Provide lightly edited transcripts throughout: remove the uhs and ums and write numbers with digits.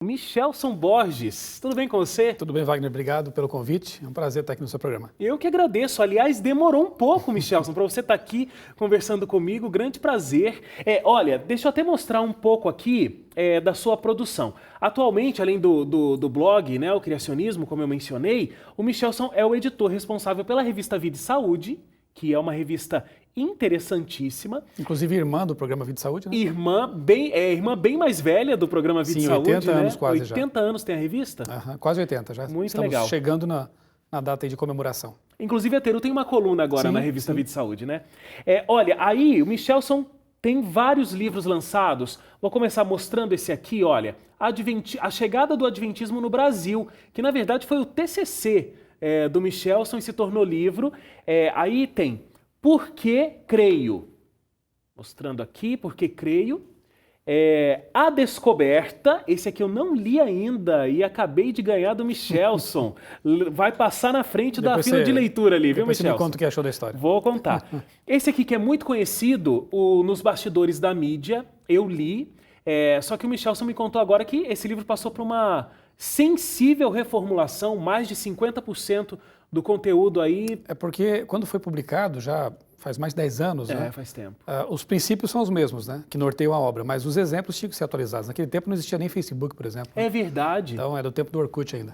Michelson Borges, tudo bem com você? Tudo bem, Wagner? Obrigado pelo convite. É um prazer estar aqui no seu programa. Eu que agradeço. Aliás, demorou um pouco, Michelson, para você estar aqui conversando comigo. Grande prazer. Olha, deixa eu até mostrar um pouco aqui da sua produção. Atualmente, além do blog, né, o Criacionismo, como eu mencionei, o Michelson é o editor responsável pela revista Vida e Saúde, que é uma revista interessantíssima. Inclusive irmã do programa Vida e Saúde, né? Irmã bem mais velha do programa Vida e Saúde, 80 anos né? quase 80 anos tem a revista? Quase 80 já. Muito Estamos legal. chegando na data aí de comemoração. Inclusive a Teru tem uma coluna agora na revista Vida e Saúde, né? Olha, aí o Michelson tem vários livros lançados. Vou começar mostrando esse aqui, olha. A Chegada do Adventismo no Brasil, que na verdade foi o TCC do Michelson e se tornou livro. Aí tem Por que Creio? Mostrando aqui, Por que Creio. A Descoberta, esse aqui eu não li ainda e acabei de ganhar do Michelson. Vai passar na frente da fila de leitura ali, viu, Michelson? Depois você me conta o que achou da história. Vou contar. Esse aqui que é muito conhecido, Nos Bastidores da Mídia, eu li, só que o Michelson me contou agora que esse livro passou por uma sensível reformulação, mais de 50% do conteúdo aí. É porque quando foi publicado, já faz mais de 10 anos, né? Faz tempo. Os princípios são os mesmos, né? Que norteiam a obra, mas os exemplos tinham que ser atualizados. Naquele tempo não existia nem Facebook, por exemplo. É verdade. Então era o tempo do Orkut ainda.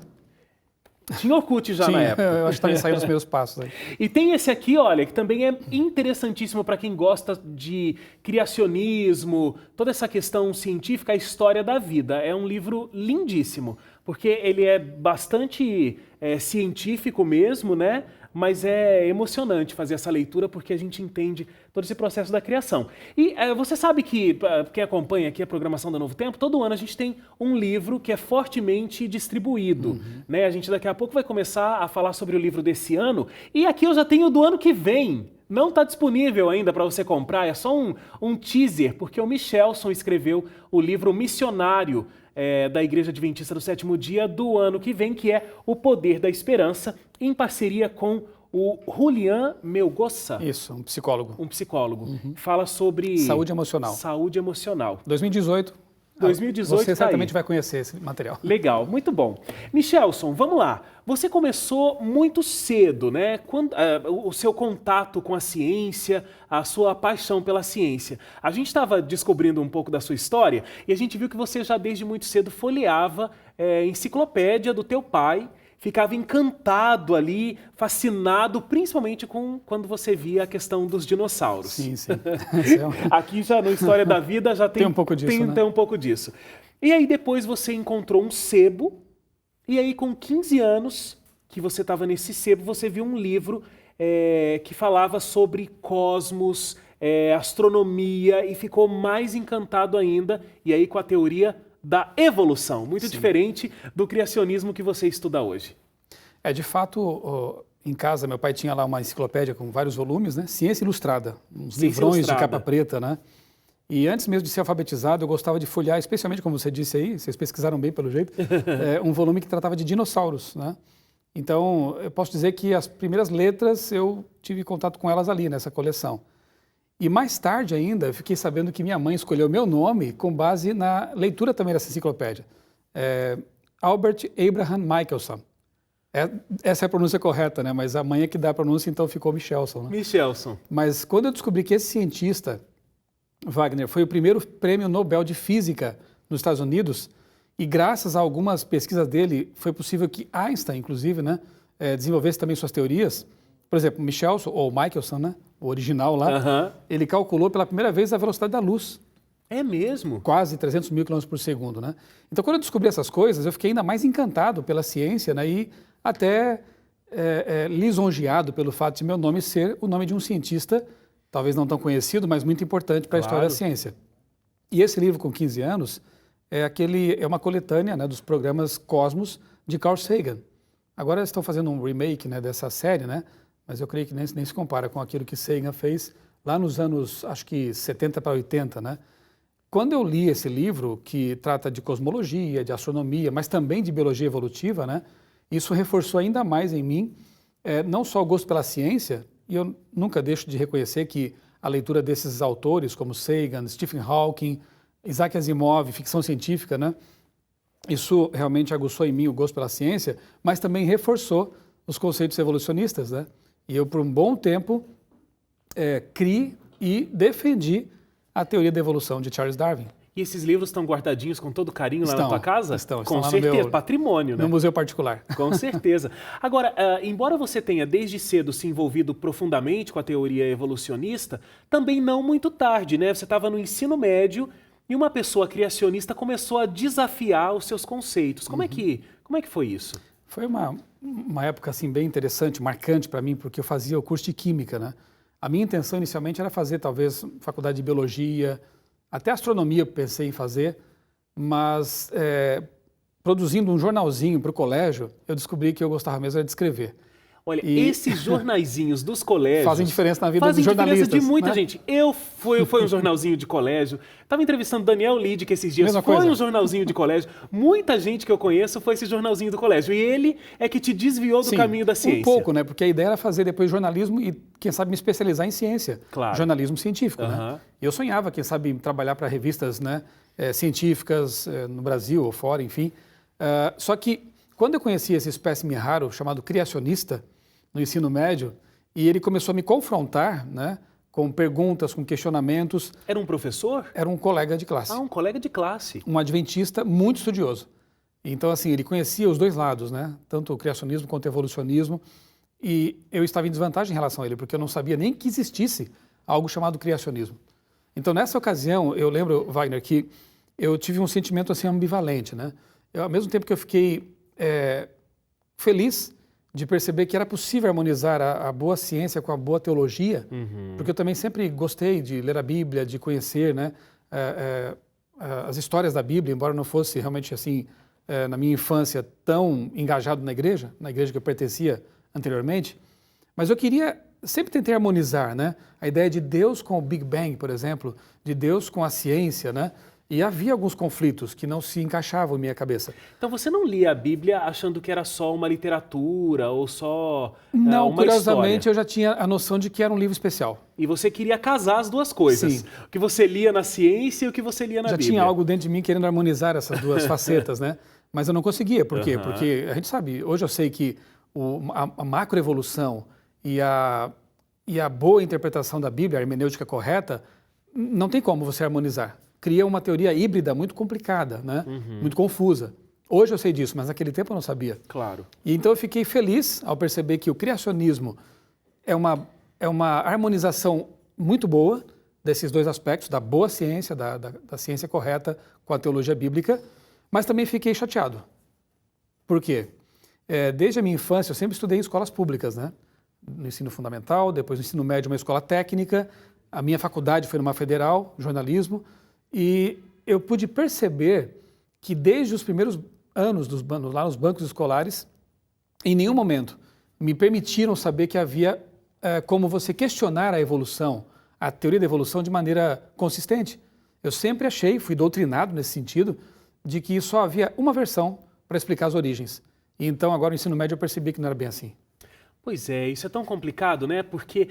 Tinha Orkut já na época. Eu acho que está saindo os meus passos aí. E tem esse aqui, olha, que também é interessantíssimo para quem gosta de criacionismo, toda essa questão científica, a história da vida. É um livro lindíssimo, porque ele é bastante científico mesmo, né? Mas é emocionante fazer essa leitura porque a gente entende todo esse processo da criação. E você sabe que, quem acompanha aqui a programação da Novo Tempo, todo ano a gente tem um livro que é fortemente distribuído. Né? A gente daqui a pouco vai começar a falar sobre o livro desse ano, e aqui eu já tenho o do ano que vem. Não está disponível ainda para você comprar, é só um teaser, porque o Michelson escreveu o livro Missionário da Igreja Adventista do Sétimo Dia do ano que vem, que é O Poder da Esperança, em parceria com o Julian Melgossa. Isso, um psicólogo. Um psicólogo. Fala sobre... Saúde emocional. Saúde emocional. 2018 você certamente aí. vai conhecer esse material. Legal, muito bom. Michelson, vamos lá. Você começou muito cedo, né? O seu contato com a ciência, a sua paixão pela ciência. A gente estava descobrindo um pouco da sua história e a gente viu que você já desde muito cedo folheava a enciclopédia do teu pai, ficava encantado ali, fascinado, principalmente quando você via a questão dos dinossauros. Sim. Aqui já no História da Vida já tem um pouco disso, tem um pouco disso. E aí depois você encontrou um sebo, e aí com 15 anos que você estava nesse sebo, você viu um livro que falava sobre cosmos, astronomia, e ficou mais encantado ainda, e aí com a teoria da evolução, muito diferente do criacionismo que você estuda hoje. De fato, em casa meu pai tinha lá uma enciclopédia com vários volumes, né? Ciência Ilustrada, uns livrões de capa preta, né? E antes mesmo de ser alfabetizado, eu gostava de folhear, especialmente como você disse aí, vocês pesquisaram bem pelo jeito, um volume que tratava de dinossauros, né? Então, eu posso dizer que as primeiras letras eu tive contato com elas ali nessa coleção. E mais tarde ainda, eu fiquei sabendo que minha mãe escolheu meu nome com base na leitura também dessa enciclopédia. Albert Abraham Michelson. Essa é a pronúncia correta, né? Mas a mãe é que dá a pronúncia, então ficou Michelson. Né? Michelson. Mas quando eu descobri que esse cientista, Wagner, foi o primeiro prêmio Nobel de Física nos Estados Unidos, e graças a algumas pesquisas dele, foi possível que Einstein, inclusive, né, desenvolvesse também suas teorias. Por exemplo, Michelson, ou Michelson, né, o original lá, ele calculou pela primeira vez a velocidade da luz. É mesmo? Quase 300 mil quilômetros por segundo, né? Então, quando eu descobri essas coisas, eu fiquei ainda mais encantado pela ciência, né, e até lisonjeado pelo fato de meu nome ser o nome de um cientista, talvez não tão conhecido, mas muito importante para a história da ciência. E esse livro, com 15 anos, é uma coletânea, né, dos programas Cosmos de Carl Sagan. Agora eles estão fazendo um remake, né, dessa série, né? Mas eu creio que nem se compara com aquilo que Sagan fez lá nos anos, acho que 70 para 80, né? Quando eu li esse livro, que trata de cosmologia, de astronomia, mas também de biologia evolutiva, né? Isso reforçou ainda mais em mim, não só o gosto pela ciência, e eu nunca deixo de reconhecer que a leitura desses autores, como Sagan, Stephen Hawking, Isaac Asimov, ficção científica, né? Isso realmente aguçou em mim o gosto pela ciência, mas também reforçou os conceitos evolucionistas, né? E eu, por um bom tempo, criei e defendi a teoria da evolução de Charles Darwin. E esses livros estão guardadinhos com todo carinho lá na tua casa? Estão Com lá certeza, no meu, patrimônio, né? no museu particular. Com certeza. Agora, embora você tenha desde cedo se envolvido profundamente com a teoria evolucionista, também não muito tarde, né? Você estava no ensino médio e uma pessoa criacionista começou a desafiar os seus conceitos. Como é que foi isso? Foi uma época assim bem interessante, marcante para mim, porque eu fazia o curso de Química, né? A minha intenção inicialmente era fazer talvez faculdade de Biologia, até astronomia eu pensei em fazer, mas produzindo um jornalzinho para o colégio, eu descobri que eu gostava mesmo era de escrever. Olha, esses jornalzinhos dos colégios... Fazem diferença na vida dos jornalistas. Fazem diferença de muita né? gente. Foi um jornalzinho de colégio. Estava entrevistando Daniel Lidick esses dias. Mesma foi coisa. Um jornalzinho de colégio. Muita gente que eu conheço foi esse jornalzinho do colégio. E ele é que te desviou do caminho da ciência. Um pouco, né? Porque a ideia era fazer depois jornalismo e, quem sabe, me especializar em ciência. Claro. Jornalismo científico, né? E eu sonhava, quem sabe, trabalhar para revistas, né, científicas no Brasil ou fora, enfim. Só que, quando eu conheci esse espécime raro chamado criacionista, no ensino médio, e ele começou a me confrontar, né, com perguntas, com questionamentos. Era um professor? Era um colega de classe. Ah, um colega de classe. Um adventista muito estudioso. Então, assim, ele conhecia os dois lados, né, tanto o criacionismo quanto o evolucionismo, e eu estava em desvantagem em relação a ele, porque eu não sabia nem que existisse algo chamado criacionismo. Então, nessa ocasião, eu lembro, Wagner, que eu tive um sentimento assim ambivalente, né? Ao mesmo tempo que eu fiquei feliz de perceber que era possível harmonizar a boa ciência com a boa teologia, porque eu também sempre gostei de ler a Bíblia, de conhecer, né, as histórias da Bíblia, embora não fosse realmente assim, na minha infância, tão engajado na igreja que eu pertencia anteriormente, mas eu queria, sempre tentei harmonizar, né, a ideia de Deus com o Big Bang, por exemplo, de Deus com a ciência, né, e havia alguns conflitos que não se encaixavam em minha cabeça. Então você não lia a Bíblia achando que era só uma literatura ou só não, uma curiosamente história. eu já tinha a noção de que era um livro especial. E você queria casar as duas coisas. Sim. O que você lia na ciência e o que você lia na já Bíblia. Já tinha algo dentro de mim querendo harmonizar essas duas facetas, né? Mas eu não conseguia. Por quê? Porque a gente sabe, hoje eu sei que a macroevolução e a boa interpretação da Bíblia, a hermenêutica correta, não tem como você harmonizar. Cria uma teoria híbrida muito complicada, né? Muito confusa. Hoje eu sei disso, mas naquele tempo eu não sabia. Claro. E então eu fiquei feliz ao perceber que o criacionismo é uma harmonização muito boa desses dois aspectos, da boa ciência, da ciência correta com a teologia bíblica, mas também fiquei chateado. Por quê? Desde a minha infância eu sempre estudei em escolas públicas, né? No ensino fundamental, depois no ensino médio uma escola técnica, a minha faculdade foi numa federal, jornalismo, e eu pude perceber que desde os primeiros anos lá nos bancos escolares, em nenhum momento me permitiram saber que havia como você questionar a evolução, a teoria da evolução de maneira consistente. Eu sempre achei, fui doutrinado nesse sentido, de que só havia uma versão para explicar as origens. E então agora no ensino médio eu percebi que não era bem assim. Pois é, isso é tão complicado, né? Porque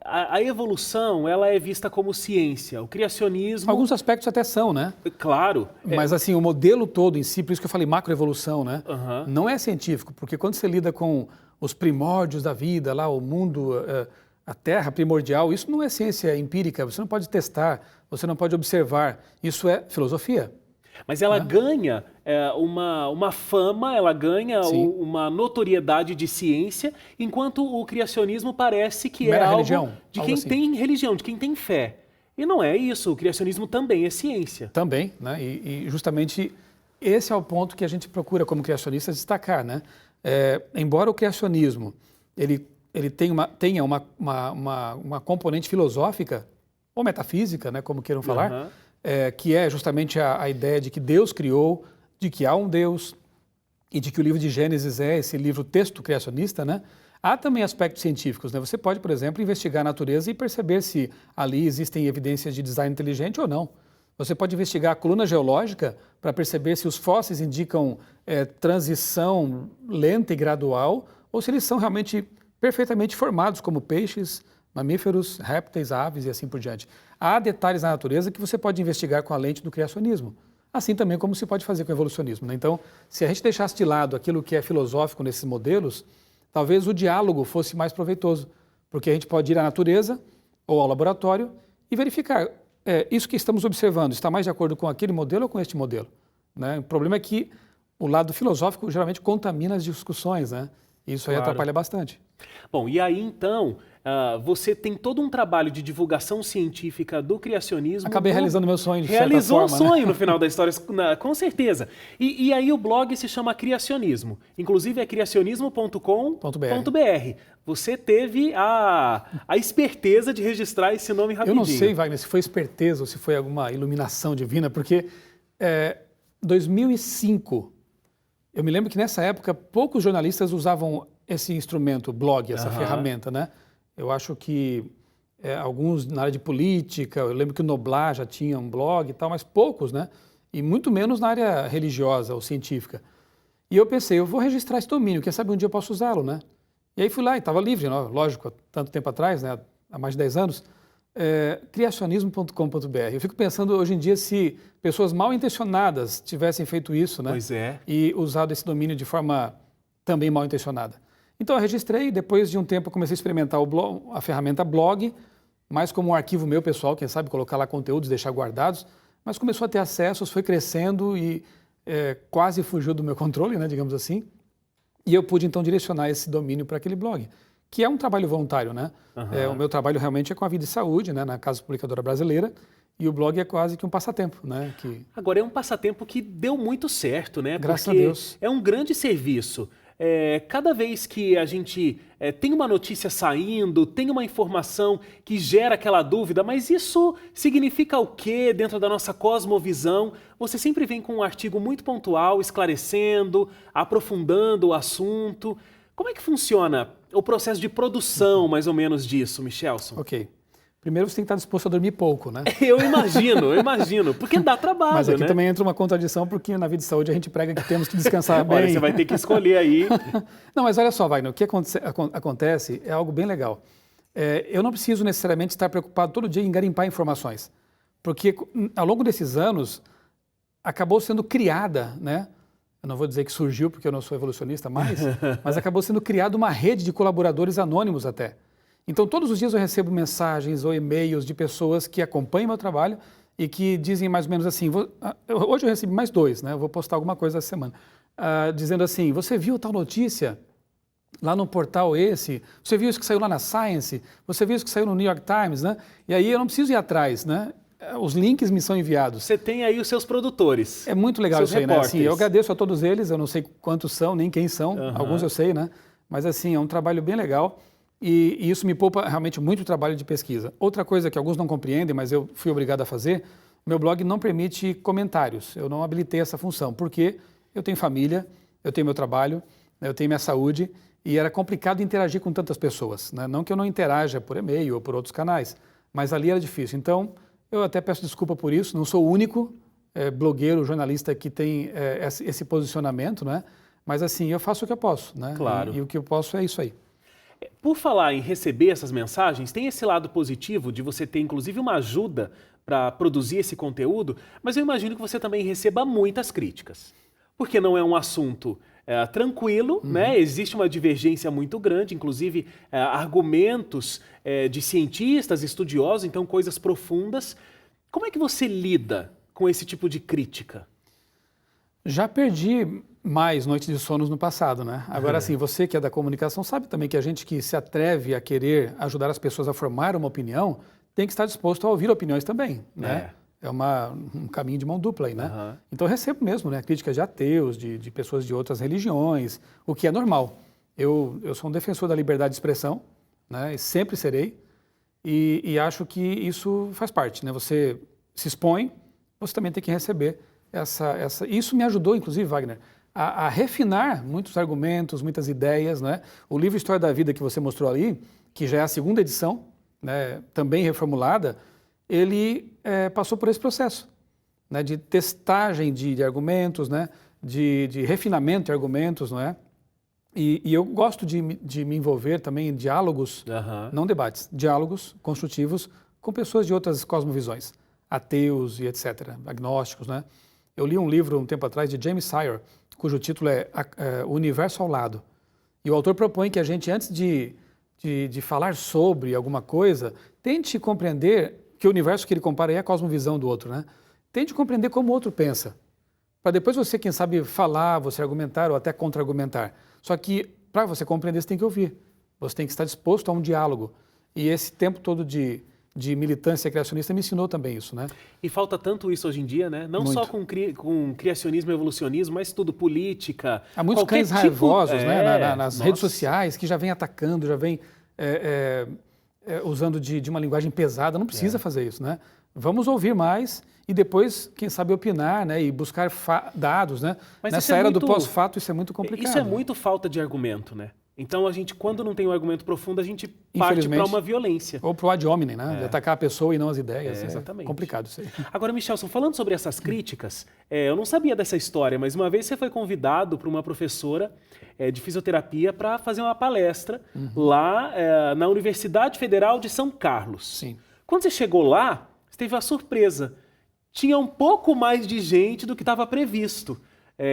a evolução, ela é vista como ciência, o criacionismo... Alguns aspectos até são, né? Claro. Mas assim, o modelo todo em si, por isso que eu falei macroevolução, né? Não é científico, porque quando você lida com os primórdios da vida, lá o mundo, a Terra primordial, isso não é ciência empírica, você não pode testar, você não pode observar, isso é filosofia. Mas ela ganha uma fama, ela ganha uma notoriedade de ciência, enquanto o criacionismo parece que mera algo religião, de quem tem religião, de quem tem fé. E não é isso, o criacionismo também é ciência. Também, né? E justamente esse é o ponto que a gente procura como criacionistas destacar, né? Embora o criacionismo ele tenha uma componente filosófica ou metafísica, né? Como queiram falar, que é justamente a ideia de que Deus criou, de que há um Deus e de que o livro de Gênesis é esse livro texto criacionista, né? Há também aspectos científicos, né? Você pode, por exemplo, investigar a natureza e perceber se ali existem evidências de design inteligente ou não. Você pode investigar a coluna geológica para perceber se os fósseis indicam transição lenta e gradual ou se eles são realmente perfeitamente formados como peixes, mamíferos, répteis, aves e assim por diante. Há detalhes na natureza que você pode investigar com a lente do criacionismo. assim também como se pode fazer com o evolucionismo, né? Então, se a gente deixasse de lado aquilo que é filosófico nesses modelos, talvez o diálogo fosse mais proveitoso, porque a gente pode ir à natureza ou ao laboratório e verificar, isso que estamos observando está mais de acordo com aquele modelo ou com este modelo, né? O problema é que o lado filosófico geralmente contamina as discussões, né? Isso aí atrapalha bastante. Bom, e aí então, você tem todo um trabalho de divulgação científica do criacionismo. Acabei realizando meu sonho, de certa Realizou forma, um sonho né? no final da história, com certeza. E aí o blog se chama Criacionismo. Inclusive é criacionismo.com.br. Você teve a esperteza de registrar esse nome rapidinho. Eu não sei, Wagner, se foi esperteza ou se foi alguma iluminação divina, porque 2005, eu me lembro que nessa época poucos jornalistas usavam esse instrumento, blog, essa ferramenta, né? Eu acho que alguns na área de política, eu lembro que o Noblar já tinha um blog e tal, mas poucos, né? E muito menos na área religiosa ou científica. E eu pensei, eu vou registrar esse domínio, quem sabe um dia eu posso usá-lo, né? E aí fui lá e estava livre, né? Lógico, há tanto tempo atrás, né? Há mais de 10 anos, criacionismo.com.br. Eu fico pensando hoje em dia se pessoas mal intencionadas tivessem feito isso, né? Pois é. E usado esse domínio de forma também mal intencionada. Então eu registrei, depois de um tempo eu comecei a experimentar a ferramenta blog, mais como um arquivo meu pessoal, quem sabe colocar lá conteúdos, deixar guardados, mas começou a ter acessos, foi crescendo e quase fugiu do meu controle, né, digamos assim, e eu pude então direcionar esse domínio para aquele blog, que é um trabalho voluntário, né? O meu trabalho realmente é com a vida e saúde, né, na Casa Publicadora Brasileira, e o blog é quase que um passatempo, né? Agora é um passatempo que deu muito certo, né? Graças Porque a Deus. É um grande serviço. Cada vez que a gente tem uma notícia saindo, tem uma informação que gera aquela dúvida, mas isso significa o quê dentro da nossa cosmovisão? Você sempre vem com um artigo muito pontual, esclarecendo, aprofundando o assunto. Como é que funciona o processo de produção, mais ou menos, disso, Michelson? Ok. Primeiro você tem que estar disposto a dormir pouco, né? Eu imagino, porque dá trabalho, Mas aqui né? também entra uma contradição, porque na vida de saúde a gente prega que temos que descansar bem. Olha, você vai ter que escolher aí. Não, mas olha só, Wagner, o que acontece é algo bem legal. Eu não preciso necessariamente estar preocupado todo dia em garimpar informações, porque ao longo desses anos acabou sendo criada, né? Eu não vou dizer que surgiu, porque eu não sou evolucionista mais, mas acabou sendo criada uma rede de colaboradores anônimos até. Então, todos os dias eu recebo mensagens ou e-mails de pessoas que acompanham meu trabalho e que dizem mais ou menos assim, hoje eu recebi mais 2, né? Eu vou postar alguma coisa essa semana, dizendo assim, você viu tal notícia lá no portal esse? Você viu isso que saiu lá na Science? Você viu isso que saiu no New York Times, né? E aí eu não preciso ir atrás, né? Os links me são enviados. Você tem aí os seus produtores. É muito legal isso aí, né? Assim, eu agradeço a todos eles, eu não sei quantos são, nem quem são, alguns eu sei, né? Mas assim, é um trabalho bem legal. E isso me poupa realmente muito trabalho de pesquisa. Outra coisa que alguns não compreendem, mas eu fui obrigado a fazer, meu blog não permite comentários. Eu não habilitei essa função, porque eu tenho família, eu tenho meu trabalho, eu tenho minha saúde, e era complicado interagir com tantas pessoas, né? Não que eu não interaja por e-mail ou por outros canais, mas ali era difícil. Então, eu até peço desculpa por isso, não sou o único blogueiro, jornalista que tem esse posicionamento, né? Mas assim, eu faço o que eu posso, né? Claro. E o que eu posso é isso aí. Por falar em receber essas mensagens, tem esse lado positivo de você ter, inclusive, uma ajuda para produzir esse conteúdo, mas eu imagino que você também receba muitas críticas. Porque não é um assunto tranquilo, né? Existe uma divergência muito grande, inclusive argumentos de cientistas, estudiosos, então coisas profundas. Como é que você lida com esse tipo de crítica? Já perdi mais noites de sono no passado, né? Agora, assim, você que é da comunicação sabe também que a gente que se atreve a querer ajudar as pessoas a formar uma opinião tem que estar disposto a ouvir opiniões também, né? É um caminho de mão dupla aí, né? Então eu recebo mesmo, né, críticas de ateus, de pessoas de outras religiões, o que é normal. Eu sou um defensor da liberdade de expressão, né? E sempre serei, e acho que isso faz parte, né? Você se expõe, você também tem que receber Isso me ajudou, inclusive, Wagner, a refinar muitos argumentos, muitas ideias, né? O livro História da Vida que você mostrou ali, que já é a 2ª edição, né, também reformulada, ele passou por esse processo, né, de testagem de argumentos, né, de refinamento de argumentos, não é? E eu gosto de me envolver também em diálogos, não debates, diálogos construtivos com pessoas de outras cosmovisões, ateus e etc., agnósticos, né? Eu li um livro um tempo atrás de James Sire, cujo título é O Universo ao Lado. E o autor propõe que a gente, antes de falar sobre alguma coisa, tente compreender que o universo que ele compara é a cosmovisão do outro, né? Tente compreender como o outro pensa, para depois você, quem sabe, falar, você argumentar ou até contra-argumentar. Só que, para você compreender, você tem que ouvir. Você tem que estar disposto a um diálogo. E esse tempo todo de militância criacionista me ensinou também isso, né? E falta tanto isso hoje em dia, né? Não Muito. só com criacionismo e evolucionismo, mas tudo, política. Há muitos cães raivosos, né, nas redes nossa. sociais que já vêm atacando, já vêm usando de uma linguagem pesada. Não precisa fazer isso, né? Vamos ouvir mais e depois, quem sabe, opinar, né? E buscar dados, né? Mas nessa era do pós-fato, isso é muito complicado. Isso é muito falta de argumento, né? Então, a gente, quando não tem um argumento profundo, a gente parte para uma violência. Ou para o ad hominem, né? De atacar a pessoa e não as ideias. Exatamente. É complicado isso aí. Agora, Michelson, falando sobre essas críticas, eu não sabia dessa história, mas uma vez você foi convidado por uma professora de fisioterapia para fazer uma palestra lá na Universidade Federal de São Carlos. Sim. Quando você chegou lá, você teve uma surpresa. Tinha um pouco mais de gente do que estava previsto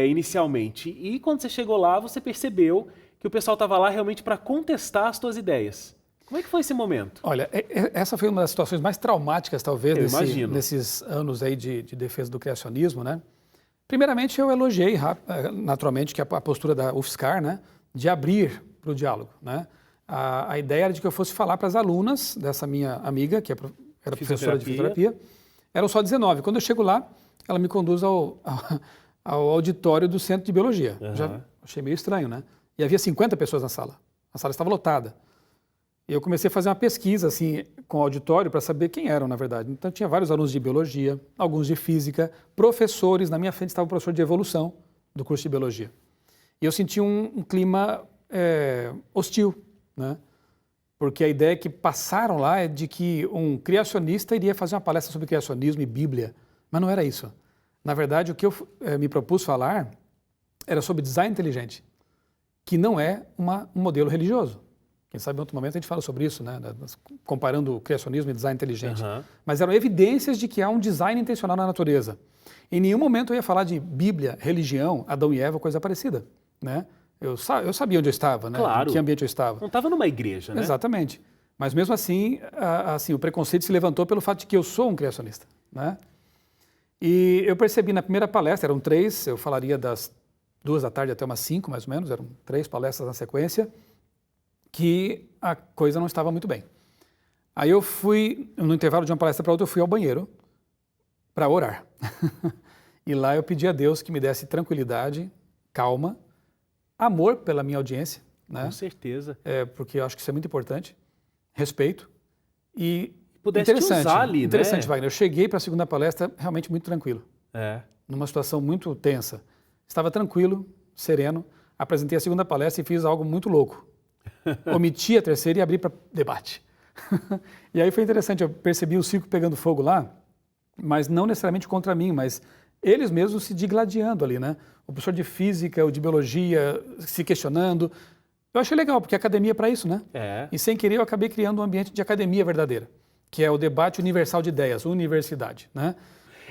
inicialmente. E quando você chegou lá, você percebeu que o pessoal estava lá realmente para contestar as suas ideias. Como é que foi esse momento? Olha, essa foi uma das situações mais traumáticas, talvez, nesses anos aí de defesa do criacionismo, né? Primeiramente, eu elogiei, naturalmente, que a postura da UFSCar, né, de abrir para o diálogo, né? A ideia era de que eu fosse falar para as alunas dessa minha amiga, que era professora de fisioterapia. Eram só 19. Quando eu chego lá, ela me conduz ao auditório do Centro de Biologia. Já achei meio estranho, né? E havia 50 pessoas na sala. A sala estava lotada. E eu comecei a fazer uma pesquisa assim, com o auditório para saber quem eram, na verdade. Então, tinha vários alunos de biologia, alguns de física, professores. Na minha frente estava o professor de evolução do curso de biologia. E eu senti um clima hostil, né? Porque a ideia que passaram lá é de que um criacionista iria fazer uma palestra sobre criacionismo e Bíblia. Mas não era isso. Na verdade, o que eu me propus falar era sobre design inteligente, que não é um modelo religioso. Quem sabe em outro momento a gente fala sobre isso, né? Comparando criacionismo e design inteligente. Mas eram evidências de que há um design intencional na natureza. Em nenhum momento eu ia falar de Bíblia, religião, Adão e Eva, coisa parecida, né? Eu sabia onde eu estava, né? Claro. Em que ambiente eu estava. Não estava numa igreja, né? Exatamente. Mas mesmo assim, o preconceito se levantou pelo fato de que eu sou um criacionista, né? E eu percebi na primeira palestra, eram 3, eu falaria das 2 da tarde até umas 5, mais ou menos, eram 3 palestras na sequência, que a coisa não estava muito bem. Aí eu fui, no intervalo de uma palestra para outra, eu fui ao banheiro para orar. E lá eu pedi a Deus que me desse tranquilidade, calma, amor pela minha audiência, né? Com certeza. Porque eu acho que isso é muito importante, respeito e pudesse te usar ali, interessante, né? Wagner. Eu cheguei para a segunda palestra realmente muito tranquilo, numa situação muito tensa. Estava tranquilo, sereno, apresentei a segunda palestra e fiz algo muito louco. Omiti a terceira e abri para debate. E aí foi interessante, eu percebi o circo pegando fogo lá, mas não necessariamente contra mim, mas eles mesmos se digladiando ali, né? O professor de física, o de biologia, se questionando. Eu achei legal, porque a academia é para isso, né? E sem querer eu acabei criando um ambiente de academia verdadeira, que é o debate universal de ideias, universidade, né?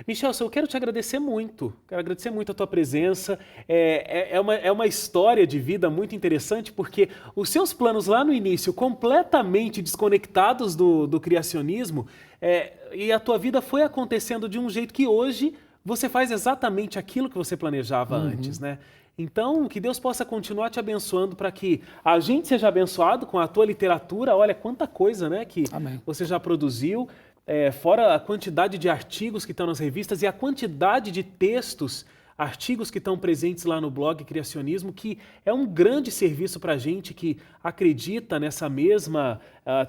Michelson, eu quero te agradecer muito. Quero agradecer muito a tua presença. É uma história de vida muito interessante, porque os seus planos lá no início, completamente desconectados do criacionismo, e a tua vida foi acontecendo de um jeito que hoje você faz exatamente aquilo que você planejava antes, né? Então, que Deus possa continuar te abençoando para que a gente seja abençoado com a tua literatura. Olha quanta coisa, né, que você já produziu. Fora a quantidade de artigos que estão nas revistas e a quantidade de textos, artigos que estão presentes lá no blog Criacionismo, que é um grande serviço para a gente que acredita nessa mesma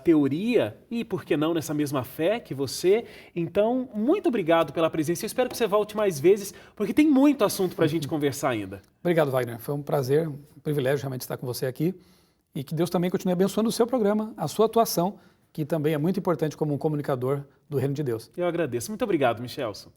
teoria e, por que não, nessa mesma fé que você. Então, muito obrigado pela presença. Eu espero que você volte mais vezes, porque tem muito assunto para a gente conversar ainda. Obrigado, Wagner. Foi um prazer, um privilégio realmente estar com você aqui. E que Deus também continue abençoando o seu programa, a sua atuação, que também é muito importante como um comunicador do Reino de Deus. Eu agradeço. Muito obrigado, Michelson.